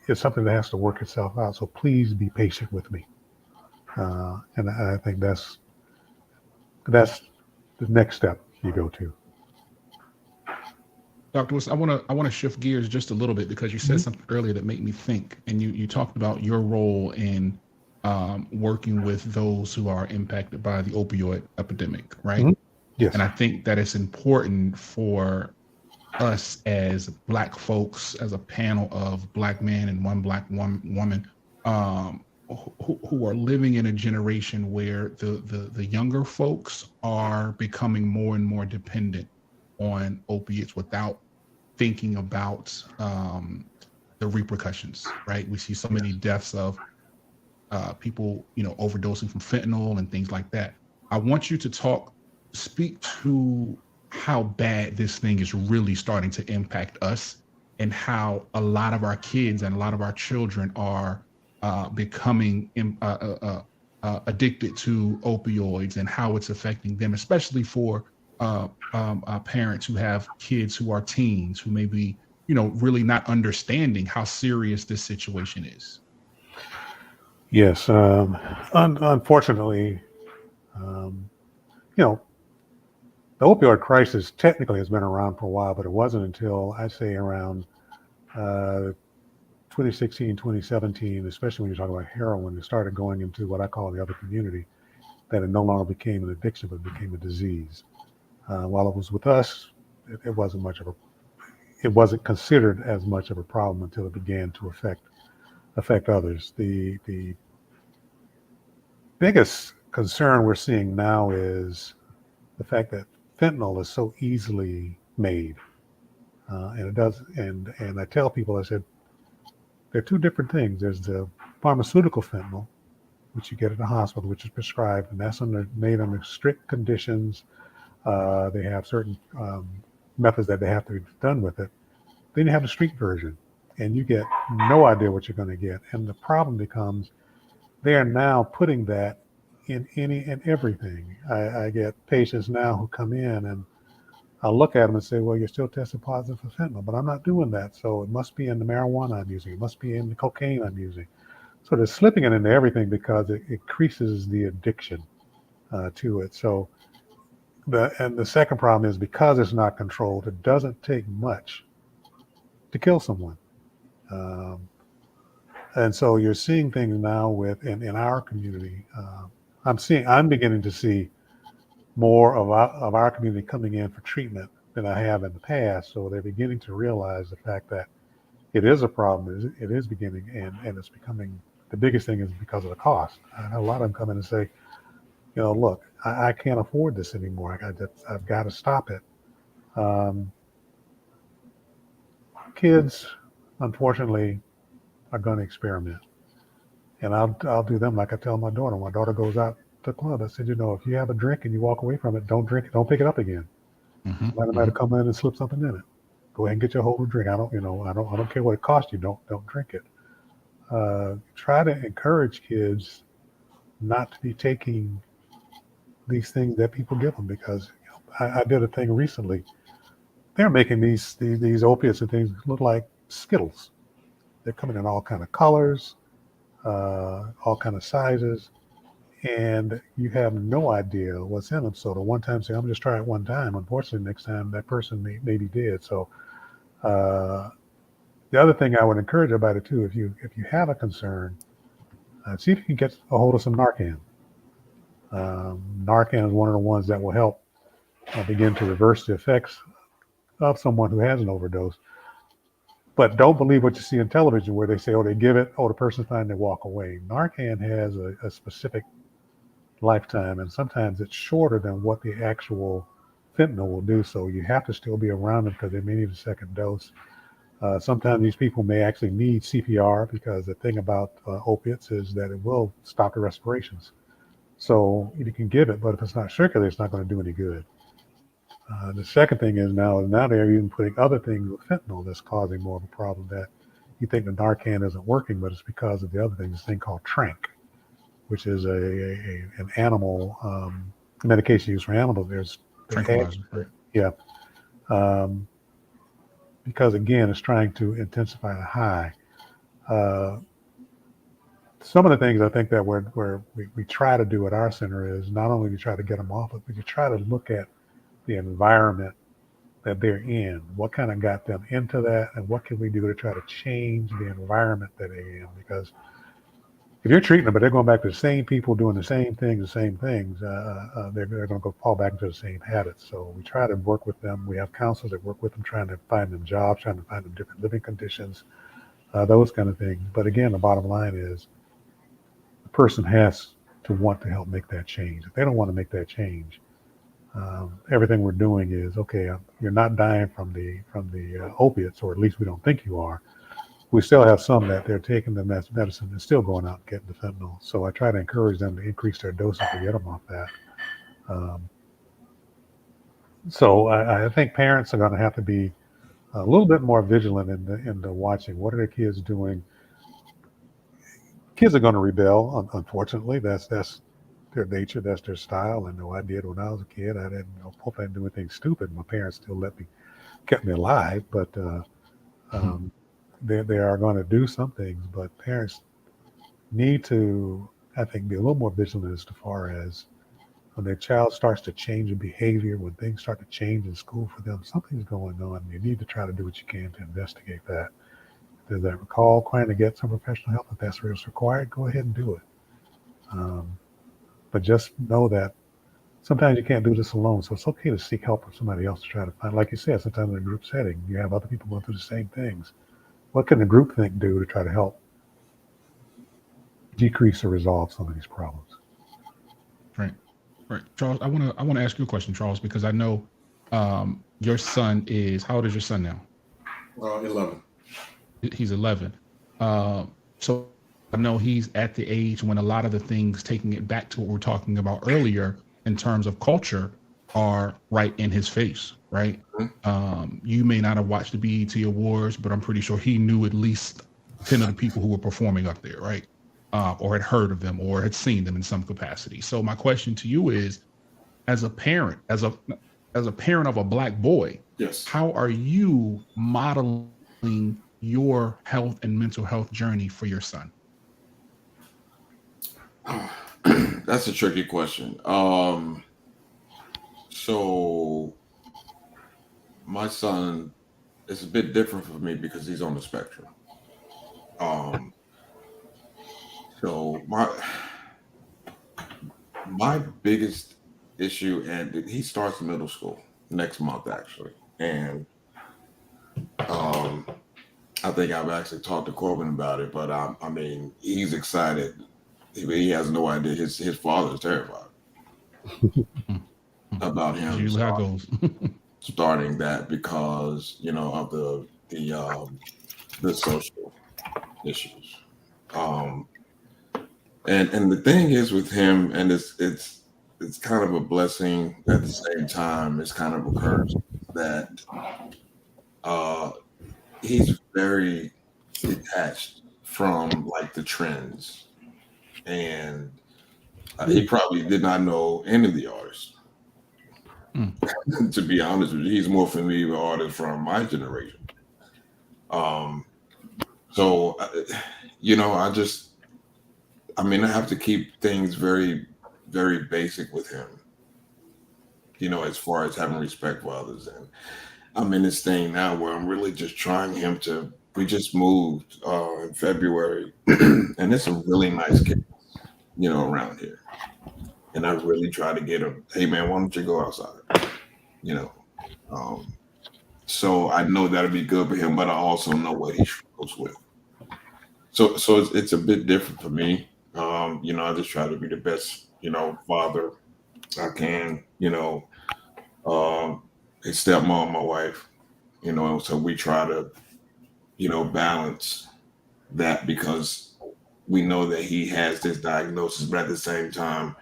it's something that has to work itself out. So please be patient with me. And I think that's the next step you go to. Dr. Wilson, I want to shift gears just a little bit, because you said something earlier that made me think, and you talked about your role in working with those who are impacted by the opioid epidemic, right? Yes. And I think that it's important for us as Black folks, as a panel of Black men and one Black woman, who are living in a generation where the younger folks are becoming more and more dependent on opiates without thinking about the repercussions, right? We see so many deaths of people, overdosing from fentanyl and things like that. I want you to speak to how bad this thing is really starting to impact us, and how a lot of our kids and a lot of our children are becoming addicted to opioids, and how it's affecting them, especially for parents who have kids who are teens, who may be, really not understanding how serious this situation is. Yes. Unfortunately, um, you know, the opioid crisis technically has been around for a while, but it wasn't until I'd say around uh, 2016, 2017, especially when you talk about heroin, it started going into what I call the other community, that it no longer became an addiction, but became a disease. While it was with us, it wasn't much of a, it wasn't considered as much of a problem until it began to affect others. The biggest concern we're seeing now is the fact that fentanyl is so easily made, and it does. And I tell people, I said, there are two different things. There's the pharmaceutical fentanyl, which you get at the hospital, which is prescribed, and that's made under strict conditions. They have certain methods that they have to be done with it. Then you have the street version, and you get no idea what you're going to get. And the problem becomes they are now putting that in any and everything. I get patients now who come in, and I'll look at them and say, well, you're still tested positive for fentanyl, but I'm not doing that. So it must be in the marijuana I'm using. It must be in the cocaine I'm using. So they're slipping it into everything because it increases the addiction to it. So the second problem is, because it's not controlled, it doesn't take much to kill someone. Um, and so you're seeing things now in our community. I'm beginning to see more of our community coming in for treatment than I have in the past. So they're beginning to realize the fact that it is a problem. It is beginning, and it's becoming, the biggest thing is because of the cost. I know a lot of them come in and say, look, I can't afford this anymore. I've got to stop it. Um, Kids, unfortunately, are going to experiment, and I'll do them like I tell my daughter. When my daughter goes out to the club, I said, if you have a drink and you walk away from it, don't drink it, don't pick it up again. Mm-hmm, Somebody might have come in and slipped something in it. Go ahead and get your whole drink. I don't care what it costs you. Don't drink it. Try to encourage kids not to be taking these things that people give them, because I did a thing recently. They're making these opiates and things look like Skittles. They're coming in all kind of colors, all kind of sizes, and you have no idea what's in them. So the one time say, I'm just trying it one time. Unfortunately, next time that person may be dead. So the other thing I would encourage everybody too, if you have a concern, see if you can get a hold of some Narcan. Narcan is one of the ones that will help begin to reverse the effects of someone who has an overdose. But don't believe what you see on television where they say, they give it, the person's fine, they walk away. Narcan has a specific lifetime, and sometimes it's shorter than what the actual fentanyl will do. So you have to still be around them because they may need a second dose. Sometimes these people may actually need CPR, because the thing about opiates is that it will stop the respirations. So you can give it, but if it's not circulating, it's not going to do any good. The second thing is now they're even putting other things with fentanyl that's causing more of a problem, that you think the Narcan isn't working, but it's because of the other thing, this thing called Trank, which is an animal medication used for animals. They're adding, tranquilizer, right? yeah, because again, it's trying to intensify the high. Uh, some of the things I think that we try to do at our center is not only to try to get them off it, but you try to look at the environment that they're in. What kind of got them into that, and what can we do to try to change the environment that they're in? Because if you're treating them, but they're going back to the same people doing the same things, they're going to go fall back into the same habits. So we try to work with them. We have counselors that work with them, trying to find them jobs, trying to find them different living conditions. those kind of things. But again, the bottom line is the person has to want to help make that change. If they don't want to make that change, everything we're doing is okay. You're not dying from the opiates, or at least we don't think you are. We still have some that they're taking the medicine and still going out and getting the fentanyl. So I try to encourage them to increase their dosage to get them off that. So I think parents are going to have to be a little bit more vigilant in the watching. What are their kids doing? Kids are going to rebel. Unfortunately, that's their nature. That's their style. I know I did when I was a kid. I didn't hope I didn't do anything stupid. My parents still kept me alive, but they are going to do some things. But parents need to, I think, be a little more vigilant as far as when their child starts to change in behavior, when things start to change in school for them, something's going on. You need to try to do what you can to investigate that. If there's a call trying to get some professional help, if that's what's required, go ahead and do it. But just know that sometimes you can't do this alone. So it's okay to seek help from somebody else to try to find, like you said, sometimes in a group setting, you have other people going through the same things. What can the group think do to try to help decrease or resolve some of these problems? Right. Right. Charles, I want to ask you a question, Charles, because I know your son is, how old is your son now? 11. He's 11. So I know he's at the age when a lot of the things, taking it back to what we were talking about earlier in terms of culture, are right in his face, right? You may not have watched the BET Awards, but I'm pretty sure he knew at least 10 of the people who were performing up there, right? Or had heard of them or had seen them in some capacity. So my question to you is, as a parent, as a parent of a Black boy, Yes. how are you modeling your health and mental health journey for your son? That's a tricky question. So my son is a bit different for me because he's on the spectrum. So my biggest issue, and he starts middle school next month actually, and I think I've actually talked to Corbin about it, but I mean, he's excited. He has no idea. His father is terrified about him Usually how it goes. starting that because of the social issues. And the thing is with him, and it's kind of a blessing at the same time. It's kind of a curse that he's very detached from like the trends, and he probably did not know any of the artists. To be honest with you, he's more familiar with artists from my generation. So I have to keep things very, very basic with him, as far as having respect for others. And I'm in this thing now where I'm really just trying him we just moved in February, and it's a really nice kid, around here. And I really try to get him, hey man, why don't you go outside? So I know that'll be good for him, but I also know what he struggles with. So it's a bit different for me. I just try to be the best, father I can, his stepmom, my wife, so we try to, balance that because we know that he has this diagnosis, but at the same time,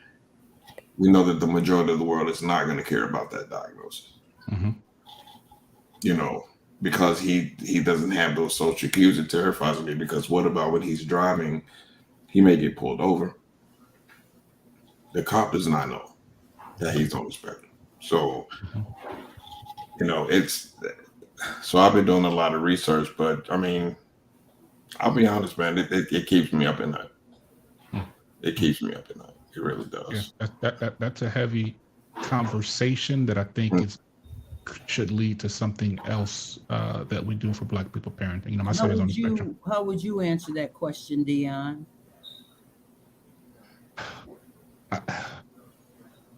we know that the majority of the world is not going to care about that diagnosis. Because he doesn't have those social cues. It terrifies me because what about when he's driving, he may get pulled over. The cop does not know that he's on the spectrum. So, so I've been doing a lot of research, but I mean, I'll be honest, man, it keeps me up at night. It keeps me up at night. It really does. Yeah, that's a heavy conversation that I think should lead to something else that we do for Black people parenting. My son is on the spectrum. How would you answer that question, Dion?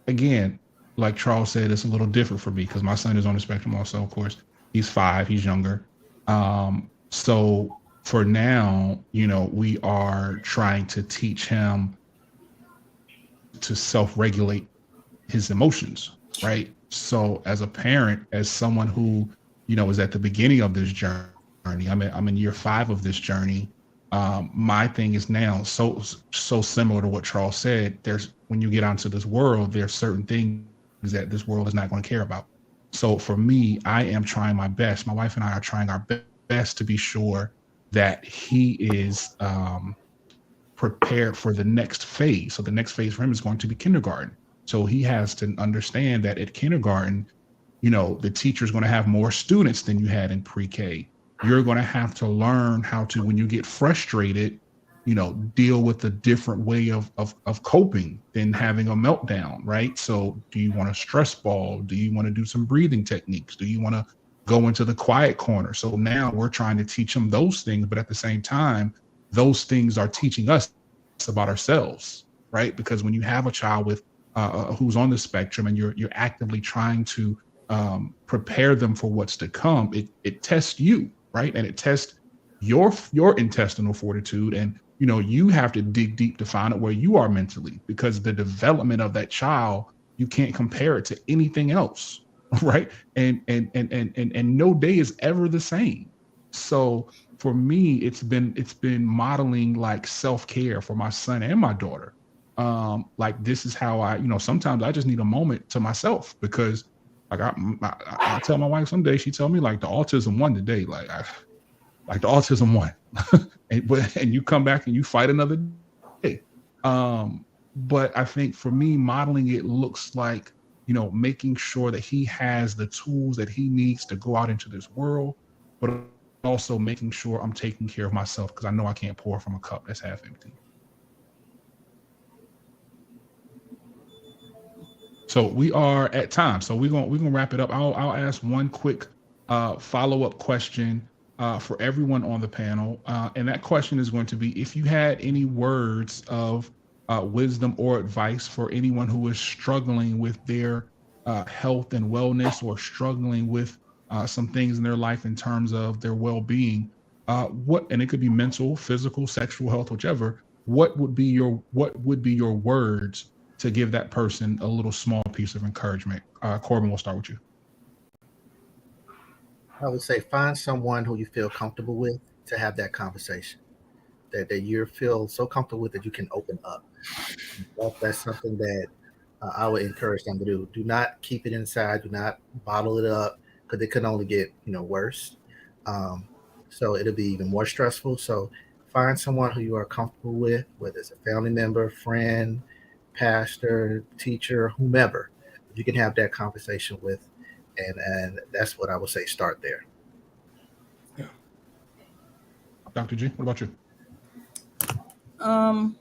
Again, like Charles said, it's a little different for me because my son is on the spectrum also, of course. He's 5, he's younger. So for now, we are trying to teach him to self-regulate his emotions, right? So as a parent, as someone who, is at the beginning of this journey, I'm in year 5 of this journey. My thing is now so similar to what Charles said. There's when you get onto this world, there's certain things that this world is not going to care about. So for me, I am trying my best. My wife and I are trying our best to be sure that he is prepared for the next phase. So the next phase for him is going to be kindergarten. So he has to understand that at kindergarten, the teacher is going to have more students than you had in pre-K. You're going to have to learn how to, when you get frustrated, deal with a different way of coping than having a meltdown, right? So do you want to stress ball? Do you want to do some breathing techniques? Do you want to go into the quiet corner? So now we're trying to teach them those things, but at the same time, those things are teaching us about ourselves, right? Because when you have a child with who's on the spectrum and you're actively trying to prepare them for what's to come, it tests you, right? And it tests your intestinal fortitude, and you have to dig deep to find out where you are mentally, because the development of that child, you can't compare it to anything else, right? And no day is ever the same. So for me, it's been modeling like self-care for my son and my daughter. Like this is how I, sometimes I just need a moment to myself, because like I tell my wife someday, she tell me like the autism won today, like the autism won, and you come back and you fight another day. But I think for me, modeling it looks like, making sure that he has the tools that he needs to go out into this world, but also making sure I'm taking care of myself, because I know I can't pour from a cup that's half empty. So we are at time. So we're gonna wrap it up. I'll ask one quick follow-up question for everyone on the panel, and that question is going to be: if you had any words of wisdom or advice for anyone who is struggling with their health and wellness, or struggling with some things in their life in terms of their well-being, and it could be mental, physical, sexual health, whichever. What would be your words to give that person a little small piece of encouragement? Corbin, we'll start with you. I would say find someone who you feel comfortable with to have that conversation. That you feel so comfortable with that you can open up. That's something that I would encourage them to do. Do not keep it inside. Do not bottle it up, because it can only get worse. Um, so it'll be even more stressful. So find someone who you are comfortable with, whether it's a family member, friend, pastor, teacher, whomever. You can have that conversation with, and that's what I would say. Start there. Yeah. Dr. G, what about you? Um,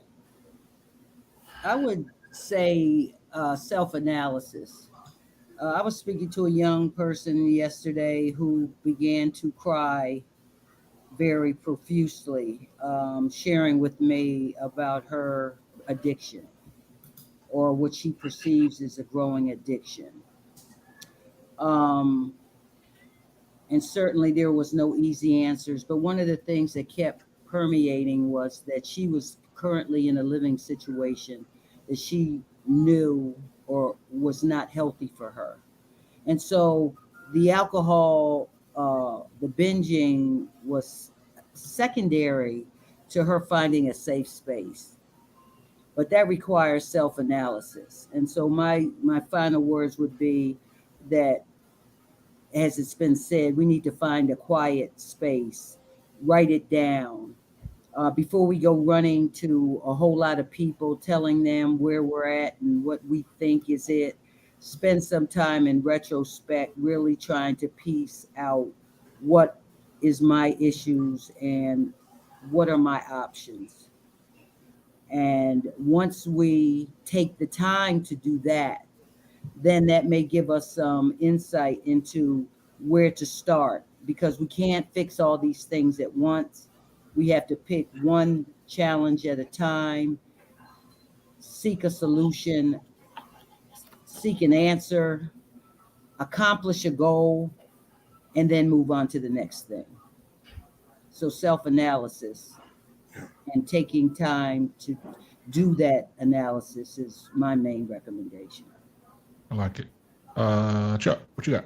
I would say self-analysis. I was speaking to a young person yesterday who began to cry very profusely, sharing with me about her addiction, or what she perceives as a growing addiction. Um, and certainly there was no easy answers, but one of the things that kept permeating was that she was currently in a living situation that she knew or was not healthy for her. And so the alcohol, the binging was secondary to her finding a safe space. But that requires self-analysis. And so my final words would be that, as it's been said, we need to find a quiet space, write it down, before we go running to a whole lot of people telling them where we're at and what we think is it. Spend some time in retrospect, really trying to piece out what is my issues and what are my options. And once we take the time to do that, then that may give us some insight into where to start, because we can't fix all these things at once. We have to pick one challenge at a time, seek a solution, seek an answer, accomplish a goal, and then move on to the next thing. So self-analysis and taking time to do that analysis is my main recommendation. I like it. Chuck, what you got?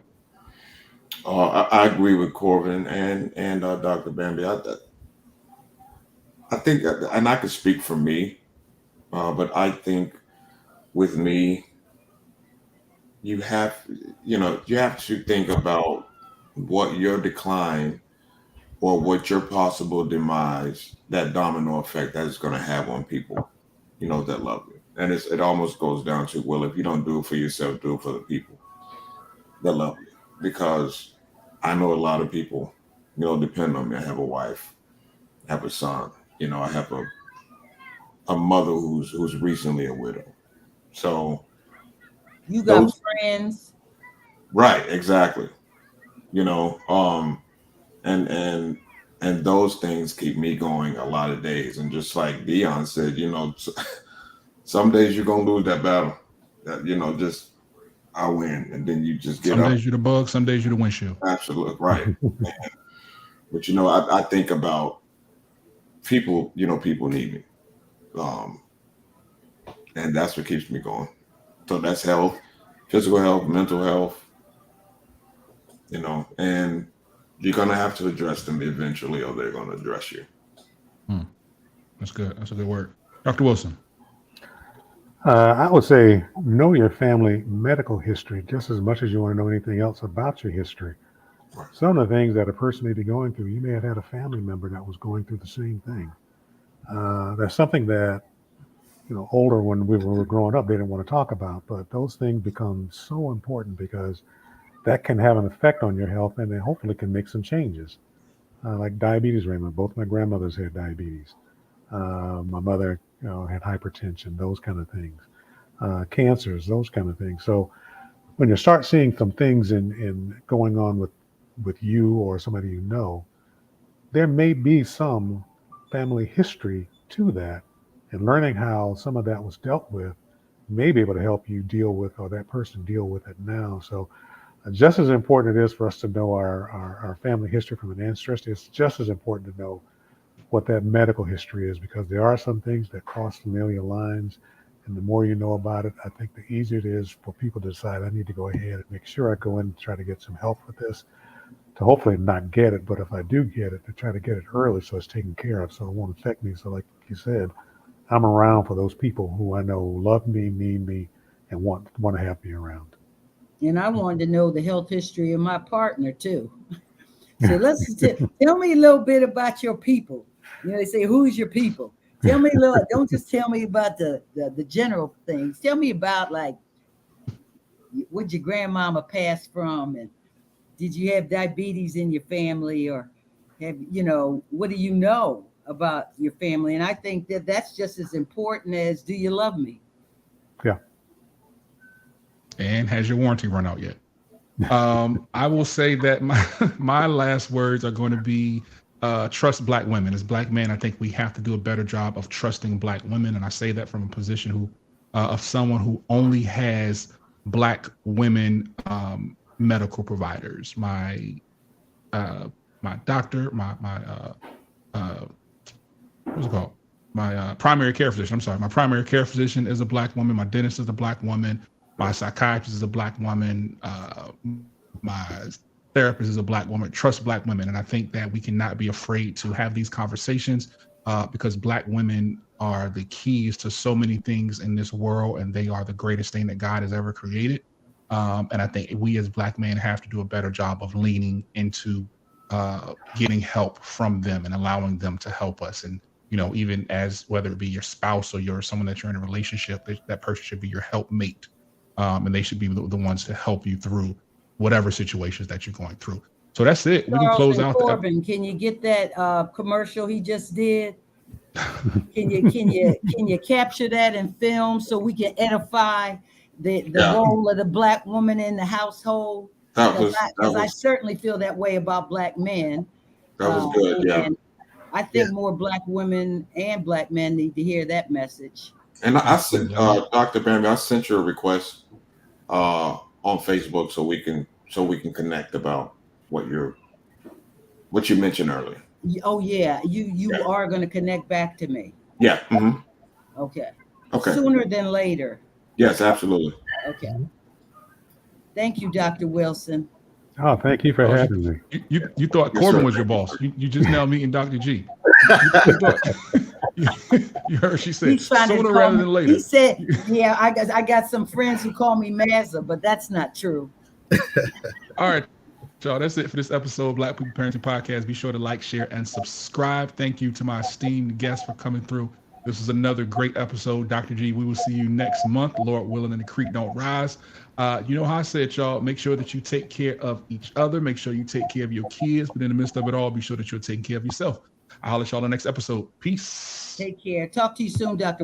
I agree with Corbin and Dr. Bambi. I think, and I could speak for me, but I think with me, you have, you have to think about what your decline or what your possible demise, that domino effect that is going to have on people, that love you. And it almost goes down to, well, if you don't do it for yourself, do it for the people that love you. Because I know a lot of people, depend on me. I have a wife, I have a son, I have a mother who's recently a widow. So You got those, friends. right, exactly. You know, um, and and those things keep me going a lot of days. And just like Dion said, some days you're gonna lose that battle. That just I win, and then you just get Some up. days you're the bug, some days you're the windshield. Absolutely right. But I think about people. People need me, um, and that's what keeps me going. So that's health, physical health, mental health. And you're gonna have to address them eventually, or they're gonna address you. Hmm. That's good. That's a good word. Dr. Wilson. I would say know your family medical history just as much as you want to know anything else about your history. Right. Some of the things that a person may be going through, you may have had a family member that was going through the same thing. That's something that, older when we were growing up, they didn't want to talk about, but those things become so important because that can have an effect on your health and it hopefully can make some changes. Like diabetes, Raymond. Both my grandmothers had diabetes. My mother, had hypertension, those kind of things, cancers, those kind of things. So when you start seeing some things in going on with you or somebody there may be some family history to that, and learning how some of that was dealt with may be able to help you deal with or that person deal with it now. So just as important it is for us to know our family history from an ancestor, it's just as important to know what that medical history is because there are some things that cross familiar lines. And the more you know about it, I think the easier it is for people to decide, I need to go ahead and make sure I go in and try to get some help with this to hopefully not get it. But if I do get it, to try to get it early so it's taken care of so it won't affect me. So like you said, I'm around for those people who I know love me, need me, and want to have me around. And I wanted to know the health history of my partner too. So tell me a little bit about your people. They say, who's your people? Tell me a little, don't just tell me about the general things. Tell me about like what your grandmama passed from, and did you have diabetes in your family, or what do you know about your family? And I think that that's just as important as do you love me? Yeah. And has your warranty run out yet? I will say that my last words are going to be trust Black women. As Black men, I think we have to do a better job of trusting Black women, and I say that from a position of someone who only has Black women medical providers. My doctor, uh, what's it called? My primary care physician. I'm sorry, my primary care physician is a Black woman. My dentist is a Black woman. My psychiatrist is a Black woman. My therapist is a Black woman. Trust Black women, and I think that we cannot be afraid to have these conversations because Black women are the keys to so many things in this world, and they are the greatest thing that God has ever created. And I think we as Black men have to do a better job of leaning into getting help from them and allowing them to help us. And even as whether it be your spouse or someone that you're in a relationship, that person should be your helpmate. And they should be the ones to help you through whatever situations that you're going through. So that's it. We can Charles close and out Corbin, can you get that commercial he just did? Can you capture that in film so we can edify the Yeah, role of the Black woman in the household? that Because was that I was certainly feel that way about Black men, that was good. Yeah, and I Yeah. think more Black women and Black men need to hear that message. and I sent Absolutely. Dr. Bambi. I sent you a request on Facebook so we can connect about what you mentioned earlier. Oh yeah, you are going to connect back to me. Yeah. Okay. Okay. Sooner than later. Yes, absolutely. Okay. Thank you, Dr. Wilson. Oh, thank you for Oh, having me. you thought Yes, Corbin sir. was your boss. You just now meeting Dr. G. You thought you heard she said He's trying to sooner call rather me. than later. He said, "Yeah, I got some friends who call me Mazza, but that's not true." All right, y'all. That's it for this episode of Black People Parenting Podcast. Be sure to like, share, and subscribe. Thank you to my esteemed guests for coming through. This is another great episode, Dr. G. We will see you next month, Lord willing, and the creek don't rise. You know how I said, y'all, make sure that you take care of each other. Make sure you take care of your kids. But in the midst of it all, be sure that you're taking care of yourself. I'll let y'all on the next episode. Peace. Take care. Talk to you soon, Dr.